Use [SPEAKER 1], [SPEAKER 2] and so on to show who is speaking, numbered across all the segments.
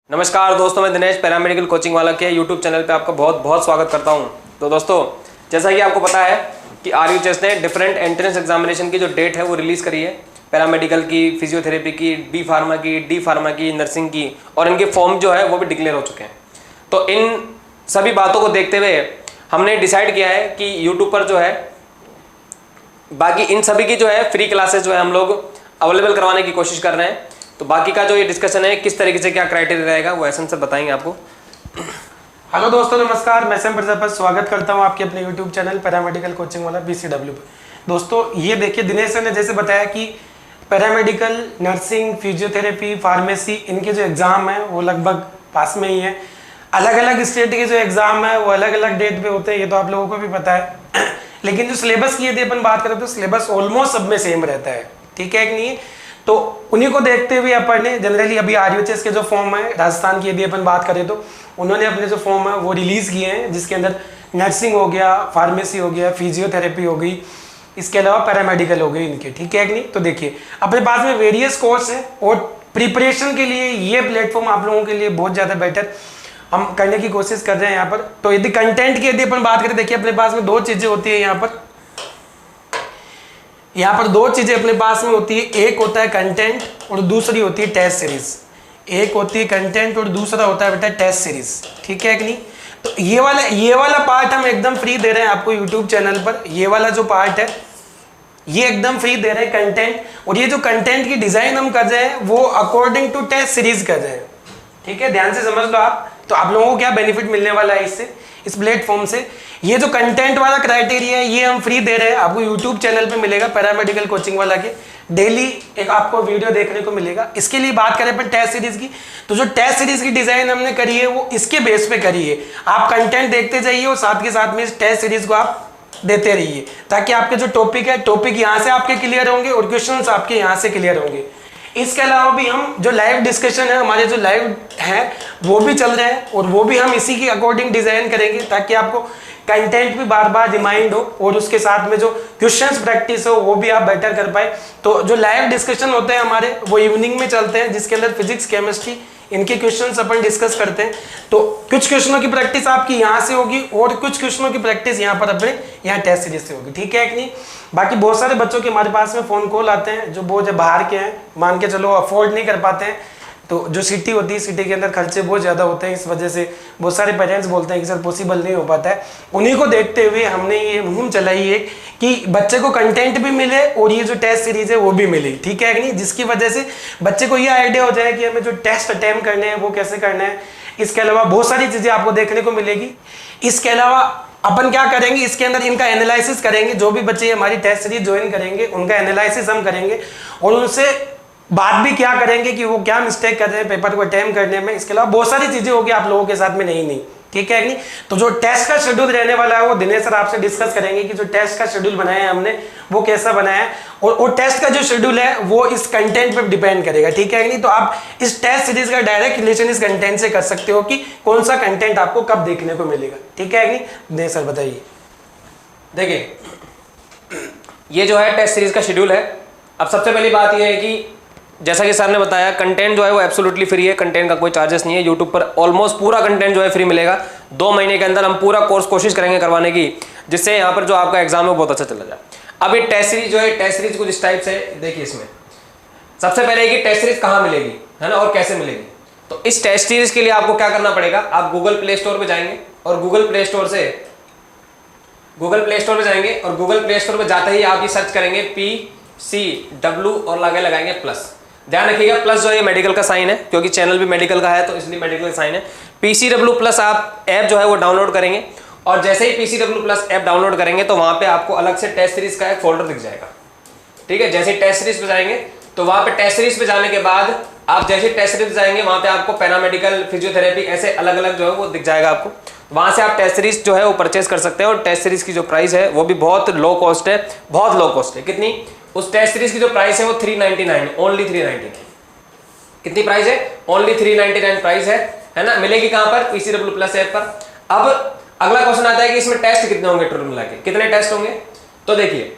[SPEAKER 1] नमस्कार दोस्तों, मैं दिनेश पैरामेडिकल कोचिंग वाला के यूट्यूब चैनल पे आपका बहुत बहुत स्वागत करता हूं। तो दोस्तों, जैसा कि आपको पता है कि RUHS ने डिफरेंट एंट्रेंस एग्जामिनेशन की जो डेट है वो रिलीज़ करी है। पैरामेडिकल की, फिजियोथेरेपी की, बी फार्मा की, डी फार्मा की, नर्सिंग की, और इनके फॉर्म जो है वो भी डिक्लेयर हो चुके हैं। तो इन सभी बातों को देखते हुए हमने डिसाइड किया है कि यूट्यूब पर जो है बाकी इन सभी की जो है फ्री क्लासेस जो है हम लोग अवेलेबल करवाने की कोशिश कर रहे हैं। तो बाकी का जो ये डिस्कशन है, किस तरीके से क्या क्राइटेरिया रहेगा, वो एहसन सर बताएंगे आपको।
[SPEAKER 2] हेलो दोस्तों, नमस्कार। मैं सैम प्रजापति स्वागत करता हूं आपके अपने यूट्यूब चैनल पैरामेडिकल कोचिंग वाला BCW पे। दोस्तों, ये देखिए, दिनेश सर ने जैसे बताया कि पैरामेडिकल, नर्सिंग, फिजियोथेरेपी, फार्मेसी, इनके जो एग्ज़ाम है वो लगभग पास में ही है। अलग अलग स्टेट के जो एग्ज़ाम है वो अलग अलग डेट पे होते हैं, ये तो आप लोगों को भी पता है। लेकिन जो सिलेबस की यदि अपन बात करें तो सिलेबस ऑलमोस्ट सब में सेम रहता है, ठीक है कि नहीं। तो उन्हीं को देखते हुए अपन ने जनरली अभी RUHS के जो फॉर्म है, राजस्थान की यदि अपन बात करें तो उन्होंने अपने जो फॉर्म है वो रिलीज़ किए हैं, जिसके अंदर नर्सिंग हो गया, फार्मेसी हो गया, फिजियोथेरेपी हो गई, इसके अलावा पैरामेडिकल हो गई इनके, ठीक है कि नहीं। तो देखिए, अपने पास में वेरियस कोर्स है और प्रिपरेशन के लिए ये प्लेटफॉर्म आप लोगों के लिए बहुत ज़्यादा बेटर हम करने की कोशिश कर रहे हैं यहाँ पर। तो यदि कंटेंट की यदि अपन बात करें, देखिए अपने पास में दो चीज़ें होती है यहाँ पर दो चीजें अपने पास में होती है। एक होता है कंटेंट और दूसरी होती है टेस्ट सीरीज। एक होती है कंटेंट और दूसरा होता है बेटा टेस्ट सीरीज, ठीक है कि नहीं। तो ये वाला पार्ट हम एकदम फ्री दे रहे हैं आपको यूट्यूब चैनल पर। ये वाला जो पार्ट है ये एकदम फ्री दे रहे हैं कंटेंट, और ये जो कंटेंट की डिजाइन हम कर रहे हैं वो अकॉर्डिंग टू टेस्ट सीरीज कर रहे हैं, ठीक है। ध्यान से समझ लो आप। तो आप लोगों को क्या बेनिफिट मिलने वाला है इससे, इस प्लेटफॉर्म से। ये जो कंटेंट वाला क्राइटेरिया है ये हम फ्री दे रहे हैं आपको, यूट्यूब चैनल पे मिलेगा पैरामेडिकल कोचिंग वाला के। डेली एक आपको वीडियो देखने को मिलेगा। इसके लिए बात करें अपन टेस्ट सीरीज की, तो जो टेस्ट सीरीज की डिजाइन हमने करी है वो इसके बेस पे करी है। आप कंटेंट देखते जाइए और साथ के साथ में इस टेस्ट सीरीज को आप देते रहिए, ताकि आपके जो टॉपिक है, टॉपिक यहाँ से आपके क्लियर होंगे और क्वेश्चन आपके यहाँ से क्लियर होंगे। इसके अलावा भी हम जो लाइव डिस्कशन है, हमारे जो लाइव हैं वो भी चल रहे हैं, और वो भी हम इसी के अकॉर्डिंग डिजाइन करेंगे, ताकि आपको कंटेंट भी बार बार रिमाइंड हो और उसके साथ में जो क्वेश्चंस प्रैक्टिस हो वो भी आप बेटर कर पाए। तो जो लाइव डिस्कशन होते हैं हमारे वो इवनिंग में चलते हैं, जिसके अंदर फिजिक्स, केमिस्ट्री, इनके क्वेश्चंस अपन डिस्कस करते हैं। तो कुछ क्वेश्चनों की प्रैक्टिस आपकी यहाँ से होगी और कुछ क्वेश्चनों की प्रैक्टिस यहाँ पर अपने यहाँ टेस्ट सीरीज से होगी, ठीक है कि नहीं। बाकी बहुत सारे बच्चों के हमारे पास में फ़ोन कॉल आते हैं जो बहुत बाहर के हैं, मान के चलो अफोर्ड नहीं कर पाते हैं। तो जो सिटी होती है, सिटी के अंदर खर्चे बहुत ज़्यादा होते हैं, इस वजह से बहुत सारे पेरेंट्स बोलते हैं कि सर पॉसिबल नहीं हो पाता है। उन्हीं को देखते हुए हमने ये मुहिम चलाई है कि बच्चे को कंटेंट भी मिले और ये जो टेस्ट सीरीज है वो भी मिले, ठीक है कि नहीं। जिसकी वजह से बच्चे को ये आइडिया हो जाए कि हमें जो टेस्ट अटेम्प्ट करने हैं वो कैसे करना है। इसके अलावा बहुत सारी चीज़ें आपको देखने को मिलेगी। इसके अलावा अपन क्या करेंगे, इसके अंदर इनका एनालिसिस करेंगे। जो भी बच्चे हमारी टेस्ट सीरीज ज्वाइन करेंगे उनका एनालिसिस हम करेंगे और उनसे बात भी क्या करेंगे कि वो क्या मिस्टेक कर रहे हैं पेपर को अटेम्प्ट करने में। इसके अलावा बहुत सारी चीजें होगी आप लोगों के साथ में, नहीं, ठीक है कि नहीं। तो जो टेस्ट का शेड्यूल रहने वाला है वो दिनेश सर आपसे डिस्कस करेंगे कि जो टेस्ट का शेड्यूल बनाया है हमने वो कैसा बनाया है, और टेस्ट का जो शेड्यूल है वो इस कंटेंट पे डिपेंड करेगा, ठीक है कि नहीं। तो आप इस टेस्ट सीरीज का डायरेक्ट रिलेशन इस कंटेंट से कर सकते हो कि कौन सा कंटेंट आपको कब देखने को मिलेगा, ठीक है कि नहीं। दिनेश सर बताइए।
[SPEAKER 1] देखिए, ये जो है टेस्ट सीरीज का शेड्यूल है। अब सबसे पहली बात यह है कि जैसा कि सर ने बताया, कंटेंट जो है वो एब्सोल्युटली फ्री है, कंटेंट का कोई चार्जेस नहीं है। यूट्यूब पर ऑलमोस्ट पूरा कंटेंट जो है फ्री मिलेगा। 2 महीने के अंदर हम पूरा कोर्स कोशिश करेंगे करवाने की, जिससे यहाँ पर जो आपका एग्जाम है वो बहुत अच्छा चला जाए। अब ये टेस्ट सीरीज जो है, टेस्ट सीरीज कुछ इस टाइप से देखिए। इसमें सबसे पहले कि टेस्ट सीरीज कहाँ मिलेगी, है ना, और कैसे मिलेगी। तो इस टेस्ट सीरीज के लिए आपको क्या करना पड़ेगा, आप गूगल प्ले स्टोर पर जाएंगे और गूगल प्ले स्टोर पर जाएंगे और गूगल प्ले स्टोर पर जाते ही आप ये सर्च करेंगे PCW और आगे लगाएंगे प्लस। ध्यान रखिएगा, प्लस जो है मेडिकल का साइन है, क्योंकि चैनल भी मेडिकल का है तो इसलिए मेडिकल का साइन है। PCW प्लस आप ऐप जो है वो डाउनलोड करेंगे, और जैसे ही PCW प्लस ऐप डाउनलोड करेंगे तो वहां पे आपको अलग से टेस्ट सीरीज का एक फोल्डर दिख जाएगा, ठीक है। जैसे ही टेस्ट सीरीज पे जाएंगे तो वहां पे टेस्ट सीरीज पे जाने के बाद आप जैसे टेस्ट सीरीज जाएंगे वहां पे आपको पैरामेडिकल, फिजियोथेरेपी, ऐसे अलग अलग जो है वो दिख जाएगा आपको। वहां से आप टेस्ट सीरीज जो है वो परचेज कर सकते हैं, और टेस्ट सीरीज की जो प्राइस है वो भी बहुत लो कॉस्ट है, बहुत लो कॉस्ट है। कितनी, उस टेस्ट सीरीज की जो प्राइस है वो 399, ओनली 399। कितनी प्राइस है, ओनली 399 प्राइस है ना। मिलेगी कहां पर, PCW प्लस ऐप पर। अब अगला क्वेश्चन आता है कि इसमें टेस्ट कितने होंगे, टोटल मिला के कितने टेस्ट होंगे। तो देखिए,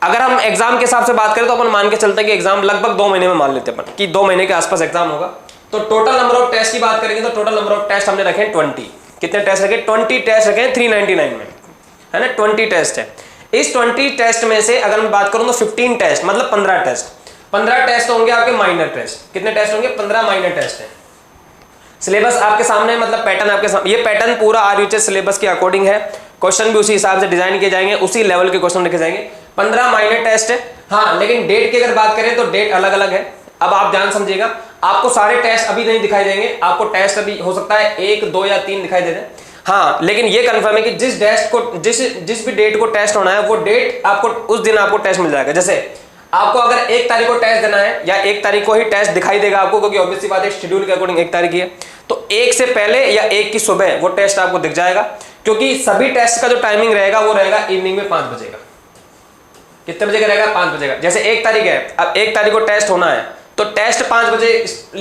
[SPEAKER 1] अगर हम एग्जाम के हिसाब से बात करें तो अपन मान के चलते हैं कि एग्जाम लगभग 2 महीने में मान लेते हैं अपन कि 2 महीने के आसपास एग्जाम होगा। तो टोटल नंबर ऑफ टेस्ट की बात करेंगे तो टोटल नंबर ऑफ टेस्ट हमने रखे 20। कितने टेस्ट रखे? 20 टेस्ट रखे 399 में, है ना, 20 टेस्ट है। इस 20 टेस्ट में से अगर मैं बात करूं तो 15 टेस्ट मतलब 15 टेस्ट होंगे आपके माइनर टेस्ट। कितने टेस्ट होंगे? 15 माइनर टेस्ट है। सिलेबस आपके सामने, मतलब पैटर्न आपके सामने, ये पैटर्न पूरा आरयूएचएस सिलेबस के अकॉर्डिंग है। क्वेश्चन भी उसी हिसाब से डिजाइन किए जाएंगे, उसी लेवल के क्वेश्चन लिखे जाएंगे। 15 माइनर टेस्ट है। हाँ, लेकिन डेट की अगर बात करें तो डेट अलग अलग है। अब आप ध्यान समझिएगा, आपको सारे टेस्ट अभी नहीं दिखाई देंगे, आपको टेस्ट अभी हो सकता है 1, 2 या 3 दिखाई दे दें। हाँ, लेकिन ये कंफर्म है कि जिस टेस्ट को जिस भी डेट को टेस्ट होना है वो डेट आपको उस दिन आपको टेस्ट मिल जाएगा। जैसे आपको अगर 1 तारीख को टेस्ट देना है या 1 तारीख को ही टेस्ट दिखाई देगा आपको, क्योंकि ऑब्वियस सी बात है शेड्यूल के अकॉर्डिंग 1 तारीख की है, तो 1 से पहले या 1 की सुबह वो टेस्ट आपको दिख जाएगा। क्योंकि सभी टेस्ट का जो टाइमिंग रहेगा वो रहेगा इवनिंग में 5 बजे का। कितने बजे का रहेगा? 5 बजे का। जैसे 1 तारीख है, अब 1 तारीख को टेस्ट होना है तो टेस्ट 5 बजे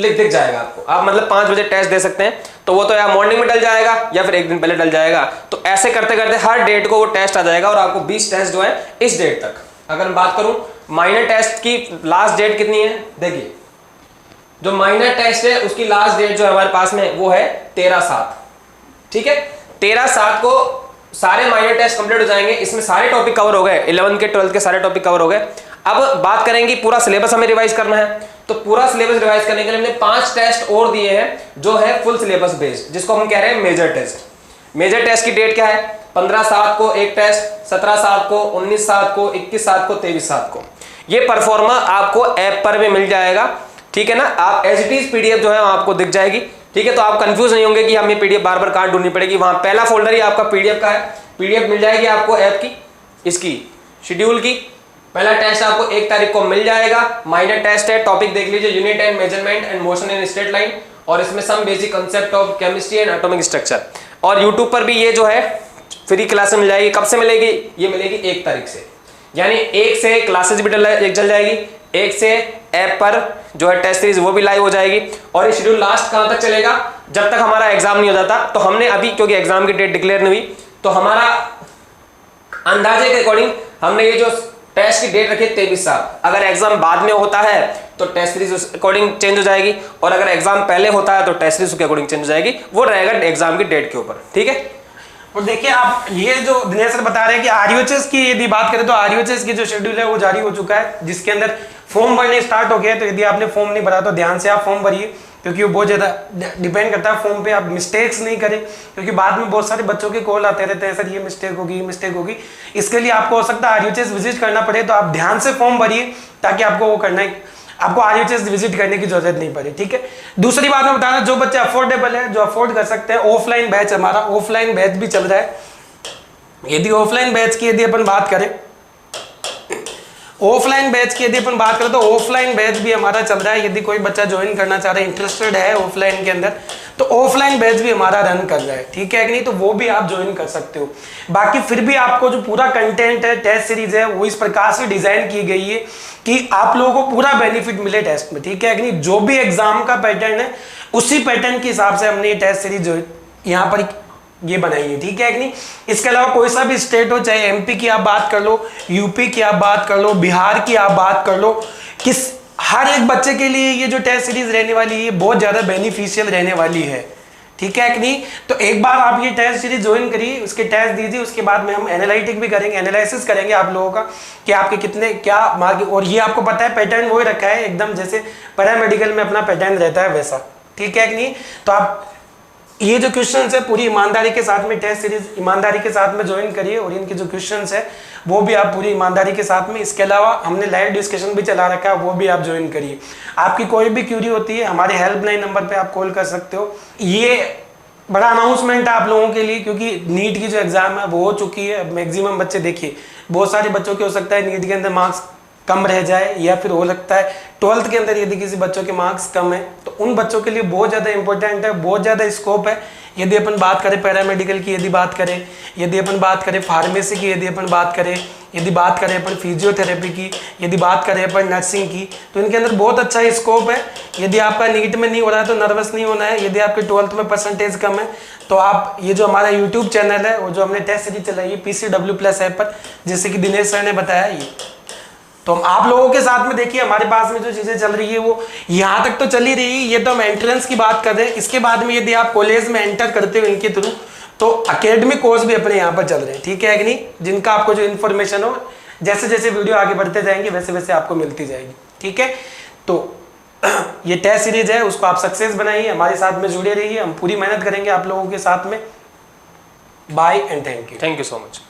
[SPEAKER 1] दिख जाएगा आपको। आप मतलब 5 बजे टेस्ट दे सकते हैं, तो वो तो या मॉर्निंग में डल जाएगा या फिर 1 दिन पहले डल जाएगा। तो ऐसे करते करते हर डेट को वो टेस्ट आ जाएगा और आपको 20 टेस्ट जो है इस डेट तक। अगर मैं बात करूं माइनर टेस्ट की लास्ट डेट कितनी है, देखिए जो माइनर टेस्ट है उसकी लास्ट डेट जो है हमारे पास में वो है 13/7। ठीक है, 13/7 को सारे माइनर टेस्ट कंप्लीट हो जाएंगे। इसमें सारे टॉपिक कवर हो गए, 11 के 12 के सारे टॉपिक कवर हो गए। अब बात करेंगे पूरा सिलेबस हमें रिवाइज करना है, तो पूरा सिलेबस रिवाइज करने के लिए हमने 5 टेस्ट और दिए हैं जो है फुल सिलेबस बेस्ड, जिसको हम कह रहे हैं मेजर टेस्ट। मेजर टेस्ट की डेट क्या है? 15/7 को एक टेस्ट, 17/7 को, 19/7 को, 21/7 को, 23/7 को। ये परफॉर्मा आपको ऐप पर भी मिल जाएगा। ठीक है ना, आप एज इट इज पीडीएफ जो है आपको दिख जाएगी। ठीक है, तो आप कंफ्यूज नहीं होंगे कि हमें पीडीएफ बार बार कहां ढूंढनी पड़ेगी। वहां पहला फोल्डर ही आपका पीडीएफ का है, पीडीएफ मिल जाएगी आपको ऐप की, इसकी शेड्यूल की। पहला टेस्ट आपको 1 तारीख को मिल जाएगा, माइनर टेस्ट है। टॉपिक देख लीजिए, unit and measurement and motion in straight line, और इसमें some basic concept of chemistry and atomic structure. और यूट्यूब पर भी ये जो है फ्री क्लास मिल जाएगी। कब से मिलेगी? ये मिलेगी 1 तारीख से, यानी 1 से क्लासेस भी चल जाएगी, 1 से ऐप पर जो है टेस्ट सीरीज वो भी लाइव हो जाएगी। और ये शेड्यूल लास्ट कहां तक चलेगा? जब तक हमारा एग्जाम नहीं हो जाता। तो हमने अभी, क्योंकि एग्जाम की डेट डिक्लेयर नहीं हुई, तो हमारा अंदाजे के अकॉर्डिंग हमने ये जो टेस्ट की डेट रखी है 23/7। अगर एग्जाम बाद में होता है तो टेस्ट सीरीज उस अकॉर्डिंग चेंज हो जाएगी, और अगर एग्जाम पहले होता है तो टेस्ट सीरीज के अकॉर्डिंग चेंज हो जाएगी। वो रहेगा एग्जाम की डेट के ऊपर। ठीक है,
[SPEAKER 2] और देखिए आप ये जो दिनेश सर बता रहे हैं कि आरयूएचएस की यदि बात करें तो आरयूएचएस की जो शेड्यूल है वो जारी हो चुका है, जिसके अंदर फॉर्म भरने स्टार्ट हो गया है। तो यदि आपने फॉर्म नहीं भरा तो ध्यान से आप फॉर्म भरिए, क्योंकि वो बहुत ज़्यादा डिपेंड करता है फॉर्म पे। आप मिस्टेक्स नहीं करें, क्योंकि बाद में बहुत सारे बच्चों के कॉल आते रहते हैं, सर ये मिस्टेक होगी, ये मिस्टेक होगी। इसके लिए आपको हो सकता है आरयूएचएस विजिट करना पड़े, तो आप ध्यान से फॉर्म भरिए ताकि आपको वो करना है, आपको आरयूएचएस विजिट करने की जरूरत नहीं पड़े। ठीक है, दूसरी बात मैं बताना, जो बच्चे अफोर्डेबल है, जो अफोर्ड कर सकते हैं, ऑफलाइन बैच, हमारा ऑफलाइन बैच भी चल रहा है। यदि ऑफलाइन बैच की यदि अपन बात करें, ऑफलाइन बैच की यदि अपन बात करें तो ऑफलाइन बैच भी हमारा चल रहा है। यदि कोई बच्चा ज्वाइन करना चाह रहा है, इंटरेस्टेड है ऑफलाइन के अंदर, तो ऑफलाइन बैच भी हमारा रन कर रहा है। ठीक है कि नहीं, तो वो भी आप ज्वाइन कर सकते हो। बाकी फिर भी आपको जो पूरा कंटेंट है, टेस्ट सीरीज है, वो इस प्रकार से डिजाइन की गई है कि आप लोगों को पूरा बेनिफिट मिले टेस्ट में। ठीक है कि नहीं, जो भी एग्जाम का पैटर्न है उसी पैटर्न के हिसाब से हमने ये टेस्ट सीरीज जो यहाँ पर ये बनाई है। ठीक है कि नहीं, इसके अलावा कोई सा भी स्टेट हो, चाहे एमपी की आप बात कर लो, यूपी की आप बात कर लो, बिहार की आप बात कर लो, हर एक बच्चे के लिए ये जो टेस्ट सीरीज रहने वाली है बहुत ज्यादा बेनिफिशियल रहने वाली है। ठीक है कि नहीं, तो एक बार आप ये टेस्ट सीरीज ज्वाइन करिए, उसके टेस्ट दीजिए, उसके बाद में हम एनालिटिक भी करेंगे, एनालिसिस करेंगे आप लोगों का कि आपके कितने क्या मार्क। और ये आपको पता है पैटर्न वही रखा है एकदम, जैसे पैरामेडिकल में अपना पैटर्न रहता है वैसा। ठीक है कि नहीं, तो आप ये जो क्वेश्चंस है पूरी ईमानदारी के साथ में, टेस्ट सीरीज ईमानदारी के साथ में ज्वाइन करिए, और इनके जो क्वेश्चंस है वो भी आप पूरी ईमानदारी के साथ में। इसके अलावा हमने लाइव डिस्कशन भी चला रखा है, वो भी आप ज्वाइन करिए। आपकी कोई भी क्यूरी होती है हमारे हेल्पलाइन नंबर पे आप कॉल कर सकते हो। ये बड़ा अनाउंसमेंट है आप लोगों के लिए, क्योंकि नीट की जो एग्जाम है वो हो चुकी है। मैक्सिमम बच्चे देखिए, बहुत सारे बच्चों के हो सकता है नीट के अंदर मार्क्स कम रह जाए, या फिर हो सकता है 12th के अंदर यदि किसी बच्चों के मार्क्स कम है, तो उन बच्चों के लिए बहुत ज़्यादा इंपॉर्टेंट है, बहुत ज़्यादा स्कोप है। यदि अपन बात करें पैरामेडिकल की, यदि बात करें, यदि अपन बात करें फार्मेसी की, यदि अपन बात करें, यदि बात करें अपन फिजियोथेरेपी की, यदि बात करें अपन नर्सिंग की, तो इनके अंदर बहुत अच्छा स्कोप है। यदि आपका नीट में नहीं हो रहा है तो नर्वस नहीं होना है। यदि आपके 12th में परसेंटेज कम है तो आप ये जो हमारा यूट्यूब चैनल है, वो जो हमने टेस्ट सीरीज चलाई है PCW+ ऐप पर, जैसे कि दिनेश सर ने बताया, ये तो हम आप लोगों के साथ में देखिए हमारे पास में जो चीजें चल रही है वो यहाँ तक तो चल ही रही है। ये तो हम एंट्रेंस की बात कर रहे हैं। इसके बाद में यदि आप कॉलेज में एंटर करते हो इनके थ्रू, तो अकेडमिक कोर्स भी अपने यहाँ पर चल रहे हैं, ठीक है कि नहीं, जिनका आपको जो इन्फॉर्मेशन हो जैसे जैसे वीडियो आगे बढ़ते जाएंगे वैसे वैसे आपको मिलती जाएगी, ठीक है। तो ये टेस्ट सीरीज है, उसको आप सक्सेस बनाइए, हमारे साथ में जुड़े रहिए, हम पूरी मेहनत करेंगे आप लोगों के साथ में। Bye and thank you.
[SPEAKER 1] Thank you so much.